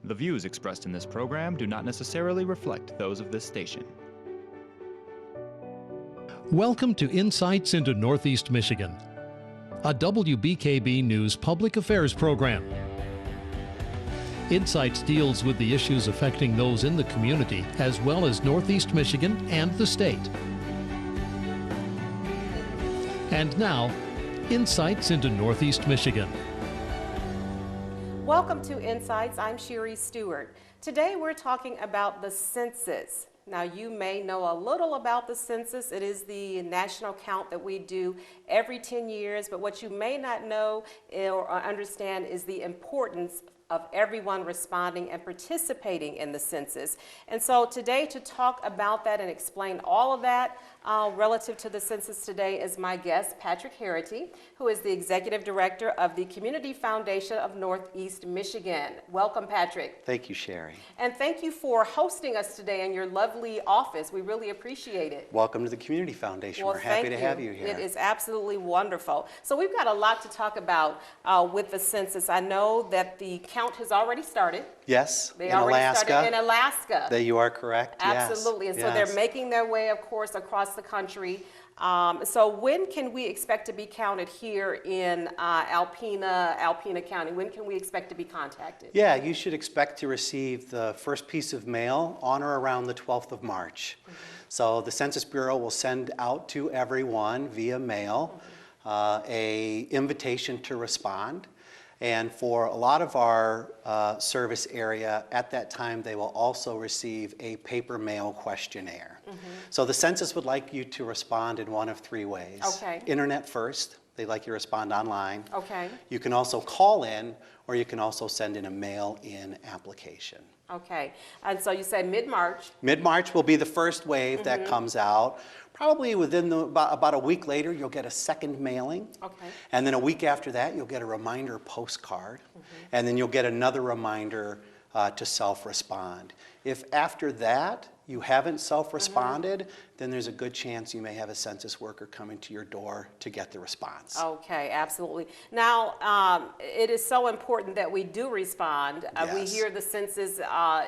The views expressed in this program do not necessarily reflect those of this station. Welcome to Insights into Northeast Michigan, a WBKB News public affairs program. Insights deals with the issues affecting those in the community as well as Northeast Michigan and the state. And now, Insights into Northeast Michigan. Welcome to Insights. I'm Sherry Stewart. Today we're talking about the census. Now you may know a little about the census. It is the national count that we do every 10 years, but what you may not know or understand is the importance of everyone responding and participating in the census. And so today, to talk about that and explain all of that relative to the census today, is my guest, Patrick Herity, who is the Executive Director of the Community Foundation of Northeast Michigan. Welcome, Patrick. Thank you, Sherry. And thank you for hosting us today in your lovely office. We really appreciate it. Welcome to the Community Foundation. Well, we're happy to have you here. It is absolutely wonderful. So we've got a lot to talk about with the census. I know that the count has already started. Yes, They in already Alaska. started in Alaska. That you are correct. Absolutely. Yes. And so they're making their way, of course, across the country. So when can we expect to be counted here in Alpena County? When can we expect to be contacted? Yeah, you should expect to receive the first piece of mail on or around the 12th of March. Mm-hmm. So the Census Bureau will send out to everyone via mail a invitation to respond. And for a lot of our service area, at that time, they will also receive a paper mail questionnaire. Mm-hmm. So the census would like you to respond in one of three ways. Okay. Internet first. They'd like you to respond online. Okay. You can also call in, or you can also send in a mail-in application. Okay. And so you said mid-March. Mid-March will be the first wave that comes out. Probably within about a week later, you'll get a second mailing. Okay. And then a week after that, you'll get a reminder postcard. And then you'll get another reminder to self-respond. If after that you haven't self-responded, then there's a good chance you may have a census worker coming to your door to get the response. Okay, absolutely. Now, it is so important that we do respond. We Yes. hear the census,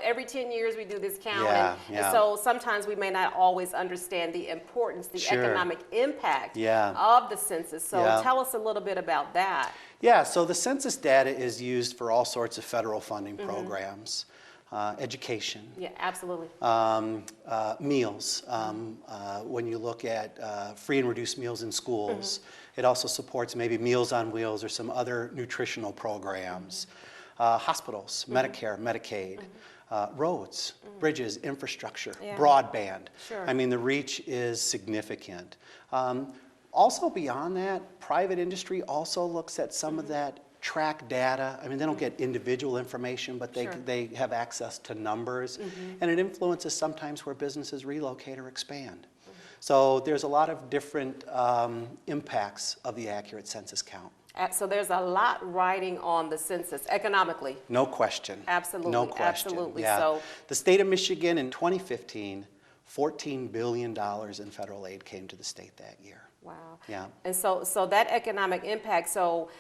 every 10 years we do this count. Yeah, And so sometimes we may not always understand the importance, the Sure. economic impact Yeah. of the census. So Yeah. tell us a little bit about that. Yeah, so the census data is used for all sorts of federal funding programs. Education, Yeah, absolutely. meals. When you look at free and reduced meals in schools, it also supports maybe Meals on Wheels or some other nutritional programs. Hospitals, Medicare, Medicaid, roads, bridges, infrastructure, Yeah. broadband. Sure. I mean, the reach is significant. Also beyond that, private industry also looks at some of that track data. I mean, they don't get individual information, but Sure. they have access to numbers, and it influences sometimes where businesses relocate or expand. So there's a lot of different impacts of the accurate census count. So there's a lot riding on the census economically. No question. Absolutely, No question. absolutely. Yeah. So the state of Michigan in 2015, $14 billion in federal aid came to the state that year. wow. Yeah. And so that economic impact, so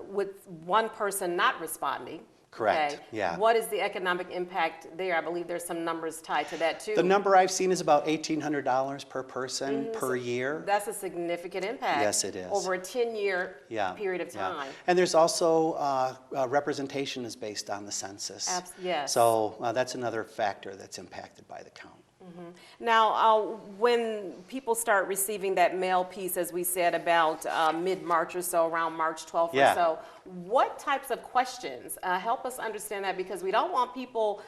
with one person not responding. Correct, Okay, yeah. what is the economic impact there? I believe there's some numbers tied to that too. The number I've seen is about $1,800 per person per year. That's a significant impact. Yes, it is. Over a 10-year Yeah, period of yeah. time. And there's also representation is based on the census. Yes. So that's another factor that's impacted by the count. Now, when people start receiving that mail piece, as we said, about mid-March or so, around March 12th Yeah. or so, what types of questions help us understand that? Because we don't want people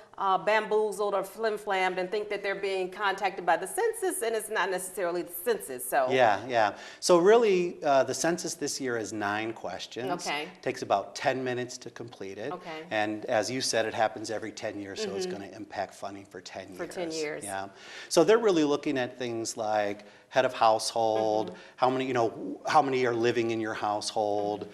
bamboozled or flim-flammed and think that they're being contacted by the census, and it's not necessarily the census. So Yeah. So really, the census this year is 9 questions. Okay. Takes about 10 minutes to complete it. Okay. And as you said, it happens every 10 years, so it's going to impact funding for 10 years. For 10 years. Yeah. So they're really looking at things like head of household, how many are living in your household,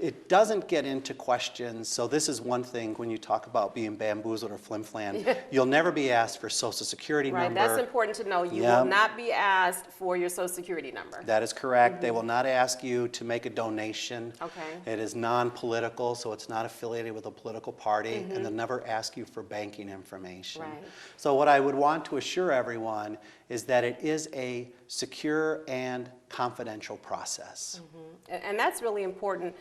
It doesn't get into questions, so this is one thing when you talk about being bamboozled or flim-flam. You'll never be asked for Social Security Right, number. that's important to know. You Yep. will not be asked for your Social Security number. That is correct. They will not ask you to make a donation. Okay. It is non-political, so it's not affiliated with a political party, and they'll never ask you for banking information. Right. So what I would want to assure everyone is that it is a secure and confidential process. And that's really important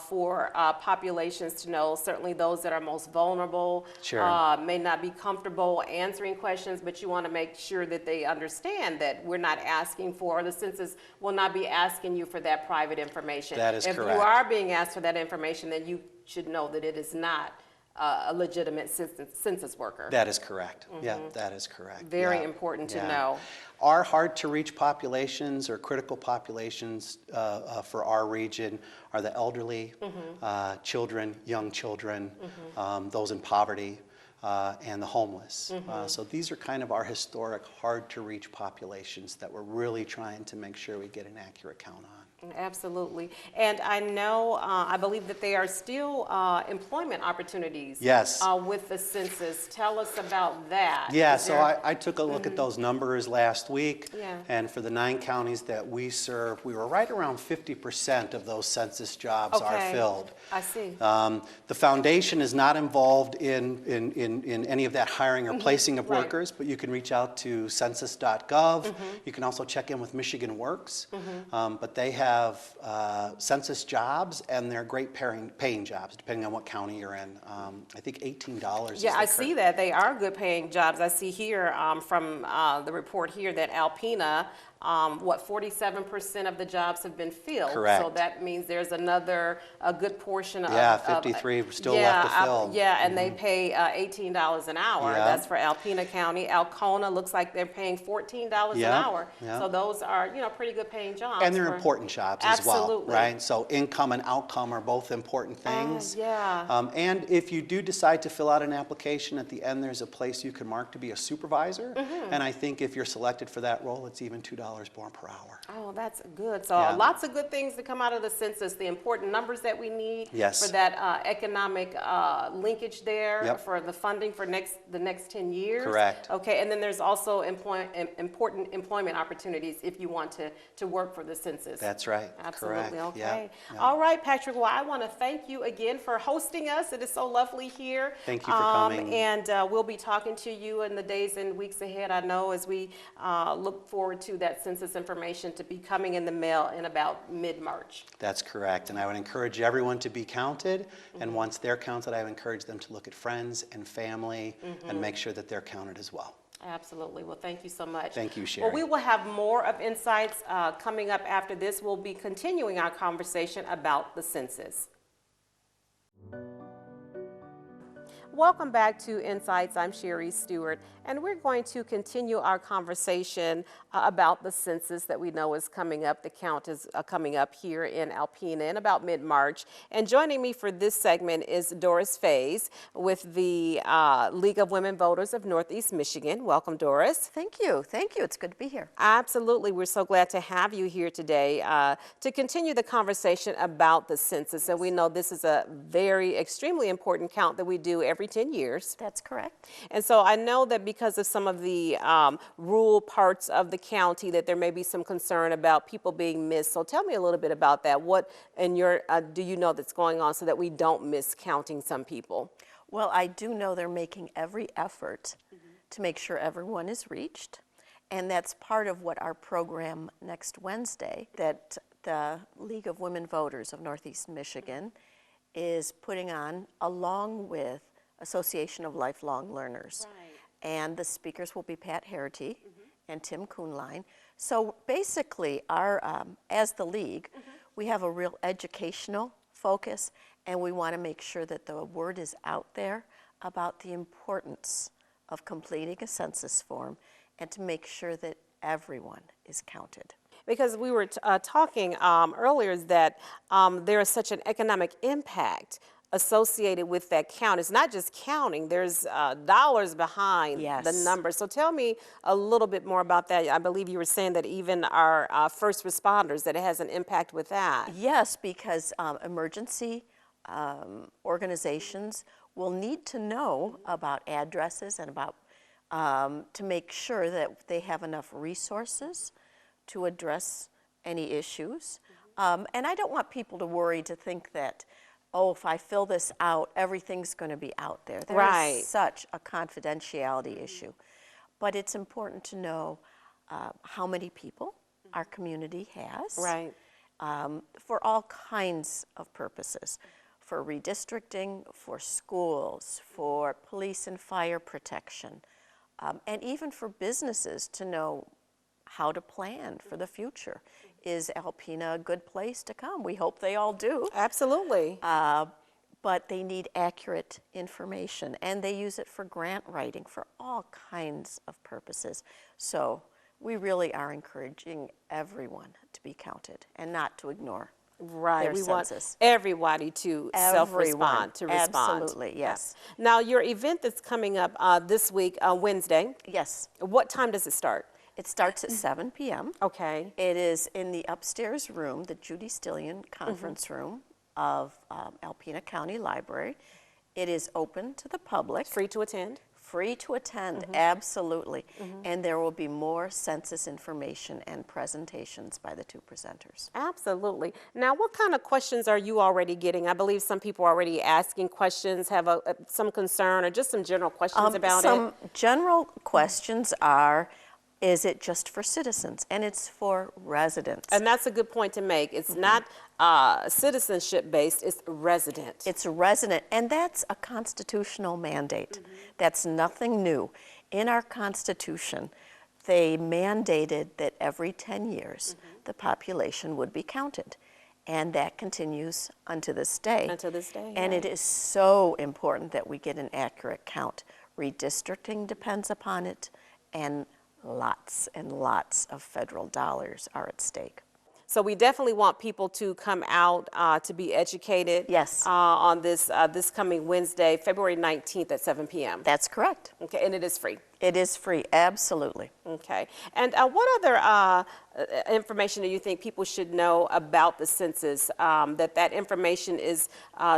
for populations to know, certainly those that are most vulnerable, Sure. may not be comfortable answering questions, but you want to make sure that they understand that we're not asking for, or the census will not be asking you for that private information. That is If correct. you are being asked for that information, then you should know that it is not a legitimate census worker. That is correct. Yeah, that is correct. Very Yeah. important to Yeah. know. Our hard-to-reach populations or critical populations for our region are the elderly, children, young children, those in poverty, and the homeless. So these are kind of our historic hard-to-reach populations that we're really trying to make sure we get an accurate count on. Absolutely. And I know, I believe that there are still employment opportunities Yes. With the census. Tell us about that. Yeah, Is so there- I took a look at those numbers last week. Yeah. And for the 9 counties that we serve, we were right around 50% of those census jobs are Okay. filled. I see. The foundation is not involved in any of that hiring or placing of Mm-hmm. Right. workers, but you can reach out to census.gov. You can also check in with Michigan Works. But they have census jobs, and they're great paying jobs, depending on what county you're in. I think $18 is Yeah, the I current- see that. They are good paying jobs. I see here from the report here that Alpena, 47% of the jobs have been filled. So Correct. that means there's a good portion of. Yeah, 53 still left to fill. Yeah, and they pay $18 an hour. Yeah. That's for Alpena County. Alcona looks like they're paying $14 an Yeah, hour. yeah. So those are, pretty good paying jobs. And they're for- important jobs as well, Absolutely. right? So income and outcome are both important things. yeah. And if you do decide to fill out an application, at the end there's a place you can mark to be a supervisor. And I think if you're selected for that role, it's even $2 more per hour. Oh, that's good. So Yeah. lots of good things to come out of the census, the important numbers that we need Yes. for that economic linkage there, Yep. for the funding for the next 10 years. Correct. Okay, and then there's also important employment opportunities if you want to work for the census. That's right. Absolutely, Correct. okay. Yeah. All right, Patrick, well, I want to thank you again for hosting us. It is so lovely here. Thank you for coming. And we'll be talking to you in the days and weeks ahead, I know, as we look forward to that census information to be coming in the mail in about mid-March. That's correct. And I would encourage everyone to be counted. And once they're counted, I would encourage them to look at friends and family and make sure that they're counted as well. Absolutely. Well, thank you so much. Thank you, Well, Sherry. we will have more of Insights coming up after this. We'll be continuing our conversation about the census. Welcome back to Insights. I'm Sherry Stewart, and we're going to continue our conversation about the census that we know is coming up. The count is coming up here in Alpena in about mid-March. And joining me for this segment is Doris Fays with the League of Women Voters of Northeast Michigan. Welcome, Doris. Thank you. Thank you. It's good to be here. Absolutely. We're so glad to have you here today to continue the conversation about the census. And we know this is a extremely important count that we do every 10 years. That's correct. And so I know that because of some of the rural parts of the county that there may be some concern about people being missed. So tell me a little bit about that. What in your do you know that's going on so that we don't miss counting some people? Well, I do know they're making every effort to make sure everyone is reached. And that's part of what our program next Wednesday, that the League of Women Voters of Northeast Michigan is putting on, along with Association of Lifelong Learners. Right. And the speakers will be Pat Harity and Tim Kuhnlein. So basically, our as the League, we have a real educational focus, and we want to make sure that the word is out there about the importance of completing a census form and to make sure that everyone is counted. Because we were talking earlier is that there is such an economic impact associated with that count. It's not just counting, there's dollars behind the Yes. number. So tell me a little bit more about that. I believe you were saying that even our first responders, that it has an impact with that. Yes, because emergency organizations will need to know about addresses and about to make sure that they have enough resources to address any issues. And I don't want people to worry to think that, oh, if I fill this out, everything's going to be out there. There Right. is such a confidentiality issue. But it's important to know how many people our community has. Right. For all kinds of purposes, for redistricting, for schools, for police and fire protection, and even for businesses to know how to plan for the future. Is Alpena a good place to come? We hope they all do. Absolutely. But they need accurate information, and they use it for grant writing, for all kinds of purposes. So we really are encouraging everyone to be counted and not to ignore Right. their We census. want everybody to self-respond, to respond. Absolutely, yes. Now, your event that's coming up this week, Wednesday, Yes, what time does it start? it starts at 7 p.m. Okay. It is in the upstairs room, the Judy Stillion Conference Room of Alpena County Library. It is open to the public. Free to attend? Free to attend, absolutely. And there will be more census information and presentations by the two presenters. Absolutely. Now, what kind of questions are you already getting? I believe some people are already asking questions, have some concern, or just some general questions about Some it. general questions are, is it just for citizens? And it's for residents. And that's a good point to make. It's not citizenship-based, it's resident. It's a resident, and that's a constitutional mandate. That's nothing new. In our Constitution, they mandated that every 10 years the population would be counted. And that continues unto this day. Until this day, And right. it is so important that we get an accurate count. Redistricting depends upon it, and lots and lots of federal dollars are at stake. So we definitely want people to come out to be educated. Yes. On this coming Wednesday, February 19th at 7 p.m. That's correct. Okay, and it is free. It is free, absolutely. Okay. And what other information do you think people should know about the census? That information is,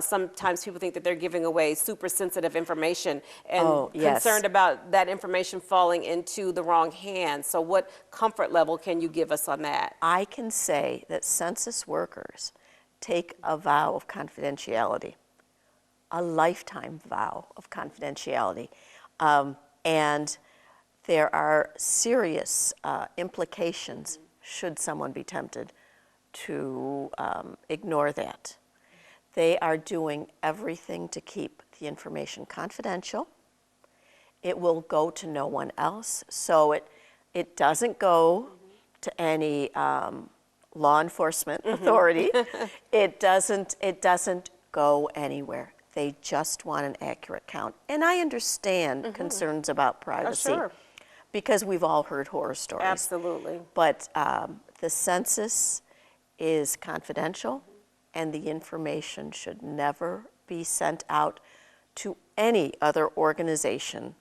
sometimes people think that they're giving away super sensitive information and Oh, yes. concerned about that information falling into the wrong hands. So what comfort level can you give us on that? I can say that census workers take a vow of confidentiality, a lifetime vow of confidentiality. And there are serious implications should someone be tempted to ignore that. They are doing everything to keep the information confidential. It will go to no one else, so it doesn't go to any law enforcement authority. It doesn't go anywhere. They just want an accurate count. And I understand concerns about privacy sure. because we've all heard horror stories. Absolutely. But the census is confidential, and the information should never be sent out to any other organization,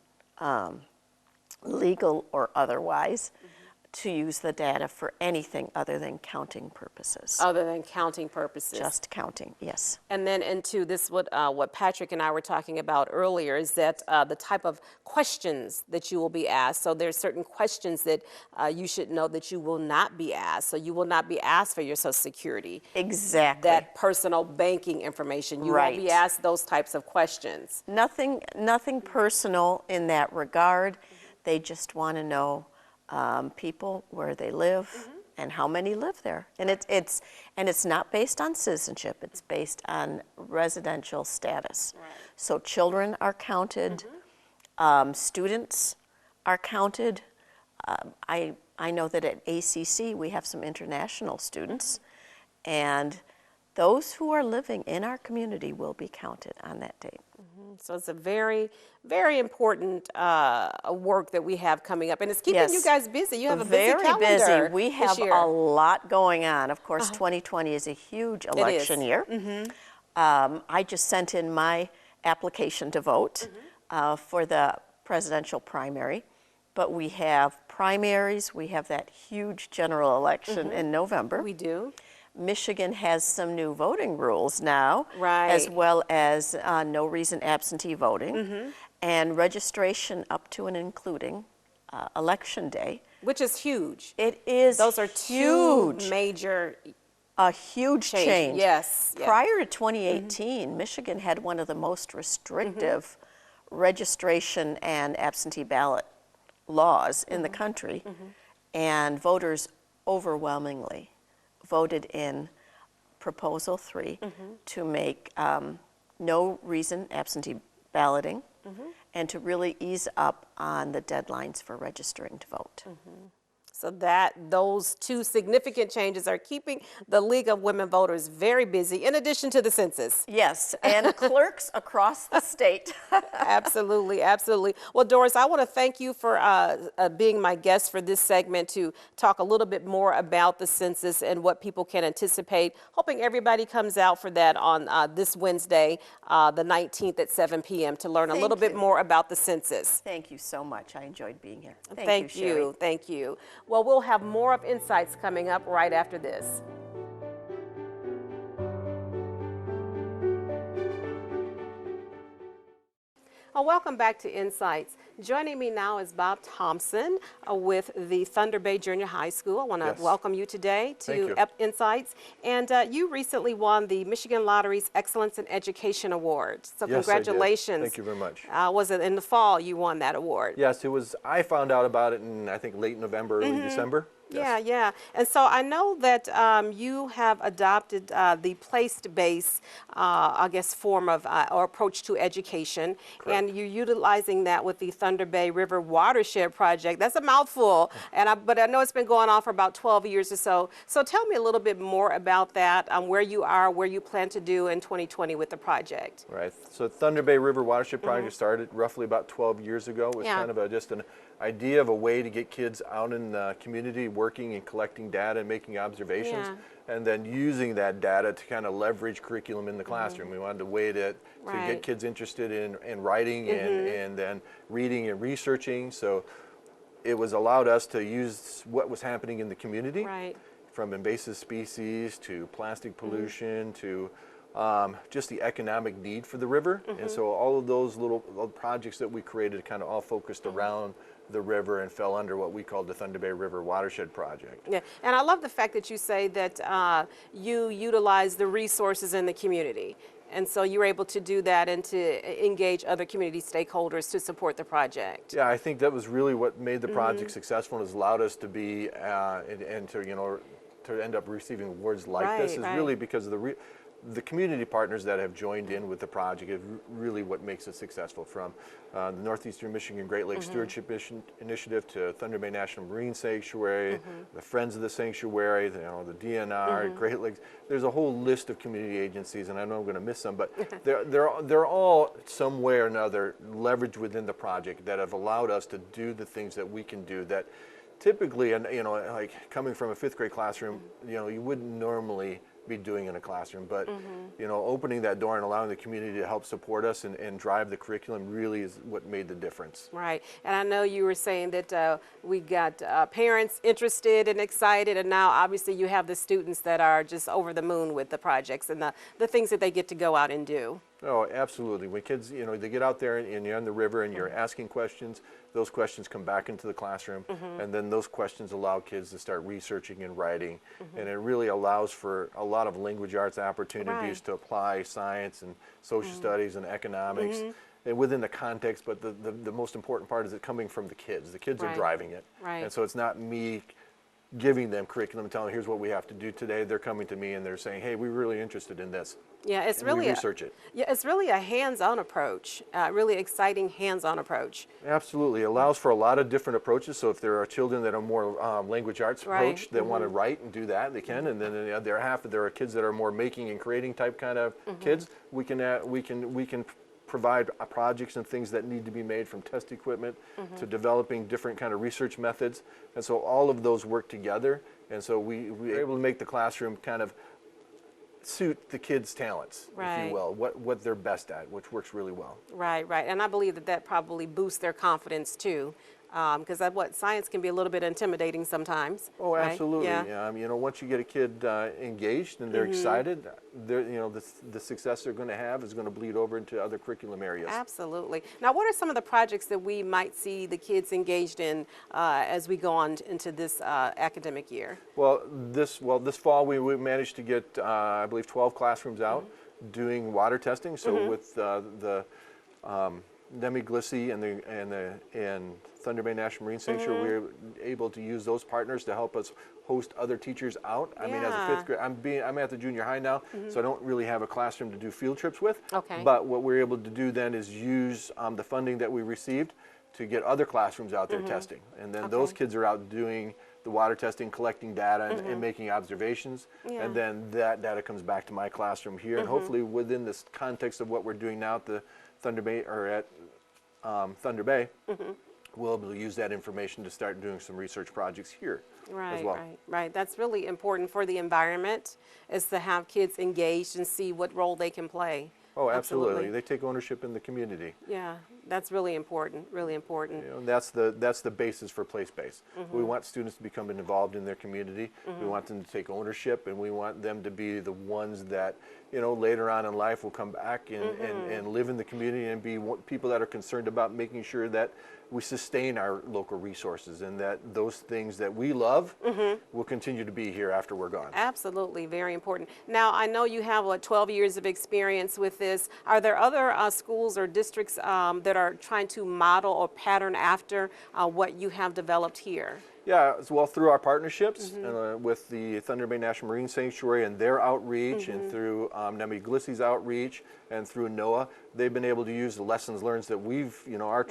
legal or otherwise, to use the data for anything other than counting purposes. Other than counting purposes. Just counting, yes. And then into this, what Patrick and I were talking about earlier is that the type of questions that you will be asked. So there's certain questions that you should know that you will not be asked. So you will not be asked for your Social Security, Exactly. that personal banking information. You won't be Right. asked those types of questions. Nothing personal in that regard. They just want to know people, where they live, and how many live there. And it's not based on citizenship. It's based on residential status. So children are counted. Students are counted. I know that at ACC we have some international students, and those who are living in our community will be counted on that date. So it's a very, very important work that we have coming up. And it's keeping Yes. you guys busy. You have a busy Very calendar busy. We this have year. a lot going on. Of course, 2020 is a huge election is. year. I just sent in my application to vote for the presidential primary, but we have primaries, we have that huge general election in November. We do. Michigan has some new voting rules now, Right. as well as no reason absentee voting, and registration up to and including election day. Which is huge. It is Those are two huge, major a huge change. Yes. Yeah. Prior to 2018, Michigan had one of the most restrictive registration and absentee ballot laws in the country, and voters overwhelmingly voted in Proposal 3 to make no reason absentee balloting and to really ease up on the deadlines for registering to vote. So those two significant changes are keeping the League of Women Voters very busy, in addition to the census. Yes, and clerks across the state. Absolutely, absolutely. Well, Doris, I want to thank you for being my guest for this segment to talk a little bit more about the census and what people can anticipate. Hoping everybody comes out for that on this Wednesday, the 19th at 7 p.m. to learn a little bit more about the census. Thank you so much. I enjoyed being here. Thank you, Sherry. you. Thank you. Well, we'll have more of Insights coming up right after this. Welcome back to Insights. Joining me now is Bob Thompson with the Thunder Bay Junior High School. I want to welcome you today to Insights. And you recently won the Michigan Lottery's Excellence in Education Award. So congratulations. Thank you very much. Was it in the fall you won that award? Yes, it was. I found out about it in, I think, late November, early December. Yeah, yeah. And so I know that you have adopted the place-based, I guess, form of or approach to education. Correct. And you're utilizing that with the Thunder Bay River Watershed Project. That's a mouthful, but I know it's been going on for about 12 years or so. So tell me a little bit more about that, where you are, where you plan to do in 2020 with the project. Right. So Thunder Bay River Watershed Project started roughly about 12 years ago. It was kind of just an idea of a way to get kids out in the community working and collecting data and making observations, and then using that data to kind of leverage curriculum in the classroom. We wanted a way to get kids interested in writing and then reading and researching. So it was allowed us to use what was happening in the community, from invasive species to plastic pollution to just the economic need for the river. And so all of those little projects that we created kind of all focused around the river and fell under what we called the Thunder Bay River Watershed Project. Yeah, and I love the fact that you say that you utilize the resources in the community. And so you're able to do that and to engage other community stakeholders to support the project. Yeah, I think that was really what made the project successful and has allowed us to be and to, you know, to end up receiving awards like this is really because of the community partners that have joined in with the project is really what makes it successful, from the Northeastern Michigan Great Lakes Stewardship Initiative to Thunder Bay National Marine Sanctuary, the Friends of the Sanctuary, you know, the DNR, Great Lakes. There's a whole list of community agencies, and I know I'm going to miss some, but they're all some way or another leveraged within the project that have allowed us to do the things that we can do that typically, and you know, like coming from a fifth grade classroom, you know, you wouldn't normally be doing in a classroom, but you know, opening that door and allowing the community to help support us and drive the curriculum really is what made the difference. Right, and I know you were saying that we got parents interested and excited, and now obviously you have the students that are just over the moon with the projects and the things that they get to go out and do. Oh, absolutely. When kids, you know, they get out there and you're on the river and you're asking questions, those questions come back into the classroom, and then those questions allow kids to start researching and writing, and it really allows for a lot of language arts opportunities to apply science and social studies and economics, and within the context, but the most important part is it coming from the kids. The kids are driving it, and so it's not me giving them curriculum and telling them, here's what we have to do today. They're coming to me and they're saying, hey, we're really interested in this. Yeah, it's and really we research it. Yeah, it's really a hands-on approach, really exciting hands-on approach. Absolutely, it allows for a lot of different approaches. So if there are children that are more language arts approach that want to write and do that, they can. And then there are kids that are more making and creating type kind of kids. We can provide projects and things that need to be made, from test equipment to developing different kind of research methods. And so all of those work together. And so we were able to make the classroom kind of suit the kids' talents, if Right. you will, what they're best at, which works really well. Right, right. And I believe that that probably boosts their confidence too. Because what science can be a little bit intimidating sometimes. Oh, right? absolutely. Yeah. You know, once you get a kid engaged and they're excited, they're, you know, the success they're going to have is going to bleed over into other curriculum areas. Absolutely. Now, what are some of the projects that we might see the kids engaged in as we go on into this academic year? Well, this fall we managed to get, I believe, 12 classrooms out doing water testing. So with the Nemiglissi and Thunder Bay National Marine Sanctuary, we were able to use those partners to help us host other teachers out. I mean, as a Yeah. fifth grade, I'm at the junior high now, so I don't really have a classroom to do field trips with. Okay. But what we're able to do then is use the funding that we received to get other classrooms out there testing. And then those kids are out doing the water testing, collecting data, and making observations. Yeah. And then that data comes back to my classroom here. And hopefully within this context of what we're doing now at the Thunder Bay, or at Thunder Bay, we'll be able to use that information to start doing some research projects here as well. Right. That's really important for the environment, is to have kids engaged and see what role they can play. Oh, absolutely. They take ownership in the community. Yeah, that's really important, really important. You know, that's the basis for place-based. We want students to become involved in their community. We want them to take ownership, and we want them to be the ones that, you know, later on in life will come back and live in the community and be people that are concerned about making sure that we sustain our local resources, and that those things that we love will continue to be here after we're gone. Absolutely, very important. Now, I know you have 12 years of experience with this. Are there other schools or districts that are trying to model or pattern after what you have developed here? Yeah, as well, through our partnerships with the Thunder Bay National Marine Sanctuary and their outreach, and through Nemiglissi's outreach, and through NOAA, they've been able to use the lessons learned that we've, you know, our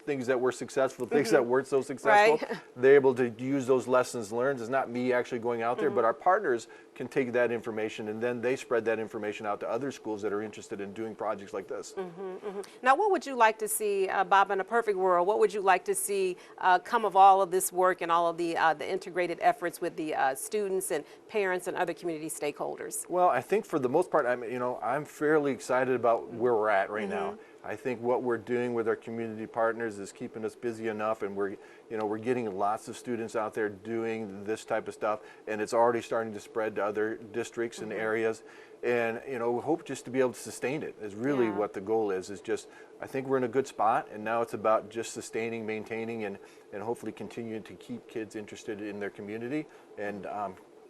things that were successful, things that weren't so successful. Right. They're able to use those lessons learned. It's not me actually going out there, but our partners can take that information, and then they spread that information out to other schools that are interested in doing projects like this. Now, what would you like to see, Bob, in a perfect world, what would you like to see come of all of this work and all of the integrated efforts with the students and parents and other community stakeholders? Well, I think for the most part, I'm fairly excited about where we're at right now. I think what we're doing with our community partners is keeping us busy enough, and we're getting lots of students out there doing this type of stuff, and it's already starting to spread to other districts and areas. And we hope just to be able to sustain it is really what the goal is just, I think we're in a good spot, and now it's about just sustaining, maintaining, and hopefully continuing to keep kids interested in their community, and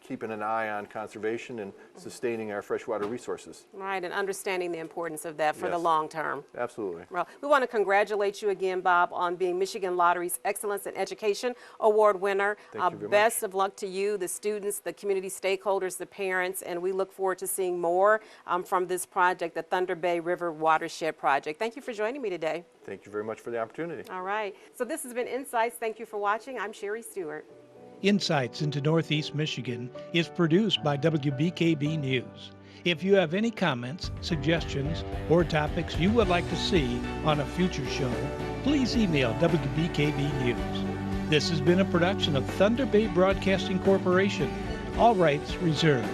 keeping an eye on conservation and sustaining our freshwater resources. Right, and understanding the importance of that for the Yes. long term. Absolutely. Well, we want to congratulate you again, Bob, on being Michigan Lottery's Excellence in Education Award winner. Thank you very Best much. of luck to you, the students, the community stakeholders, the parents, and we look forward to seeing more from this project, the Thunder Bay River Watershed Project. Thank you for joining me today. Thank you very much for the opportunity. All right, so this has been Insights. Thank you for watching. I'm Sherry Stewart. Insights into Northeast Michigan is produced by WBKB News. If you have any comments, suggestions, or topics you would like to see on a future show, please email WBKB News. This has been a production of Thunder Bay Broadcasting Corporation. All rights reserved.